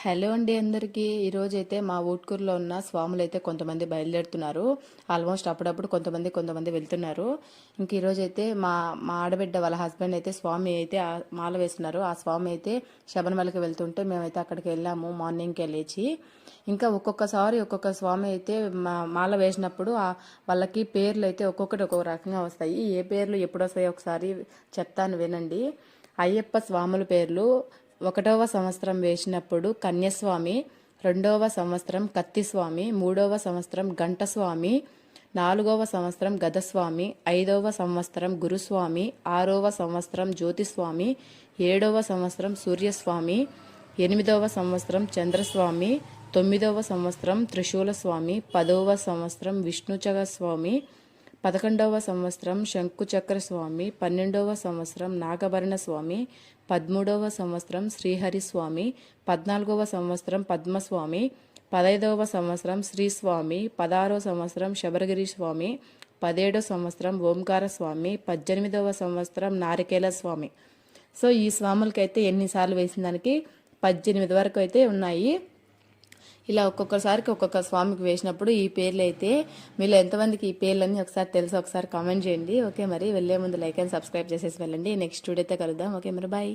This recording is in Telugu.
హలో అండి అందరికీ. ఈరోజైతే మా ఊట్కూరులో ఉన్న స్వాములు అయితే కొంతమంది బయలుదేరుతున్నారు. ఆల్మోస్ట్ అప్పుడప్పుడు కొంతమంది వెళ్తున్నారు. ఇంక ఈరోజైతే మా మా ఆడబిడ్డ వాళ్ళ హస్బెండ్ అయితే స్వామి అయితే మాల వేస్తున్నారు. ఆ స్వామి అయితే శబరిమలకి వెళ్తుంటే మేమైతే అక్కడికి వెళ్ళాము మార్నింగ్కి లేచి. ఇంకా ఒక్కొక్కసారి ఒక్కొక్క స్వామి అయితే మాల వేసినప్పుడు వాళ్ళకి పేర్లు అయితే ఒక్కొక్కటి ఒక్కొక్క రకంగా వస్తాయి. ఏ పేర్లు ఎప్పుడు వస్తాయో ఒకసారి చెప్తాను వినండి. అయ్యప్ప స్వాముల పేర్లు: 1వ సంవత్సరం వేసినప్పుడు కన్యస్వామి, 2వ సంవత్సరం కత్తిస్వామి, 3వ సంవత్సరం గంటస్వామి, 4వ సంవత్సరం గదస్వామి, 5వ సంవత్సరం గురుస్వామి, 6వ సంవత్సరం జ్యోతిస్వామి, 7వ సంవత్సరం సూర్యస్వామి, 8వ సంవత్సరం చంద్రస్వామి, 9వ సంవత్సరం త్రిశూలస్వామి, 10వ సంవత్సరం విష్ణుచగ స్వామి, 11వ సంవత్సరం శంకుచక్ర స్వామి, 12వ సంవత్సరం నాగభరణ స్వామి, 13వ సంవత్సరం శ్రీహరి స్వామి, 14వ సంవత్సరం పద్మస్వామి, 15వ సంవత్సరం శ్రీస్వామి, 16వ సంవత్సరం శబరిగిరి స్వామి, 17వ సంవత్సరం ఓంకార స్వామి, 18వ సంవత్సరం నారికేల స్వామి. సో ఈ స్వాములకైతే ఎన్నిసార్లు వేసిన దానికి 18 వరకు అయితే ఉన్నాయి. ఇలా ఒక్కొక్కసారికి ఒక్కొక్క స్వామికి వేసినప్పుడు ఈ పేర్లు అయితే మీలో ఎంతమందికి ఈ పేర్లన్నీ ఒకసారి తెలుసు ఒకసారి కామెంట్ చేయండి. ఓకే, మరి వెళ్ళే ముందు లైక్ అండ్ సబ్స్క్రైబ్ చేసేసి వెళ్ళండి. నెక్స్ట్ వీడియో అయితే కలుద్దాం. ఓకే మరి బాయ్.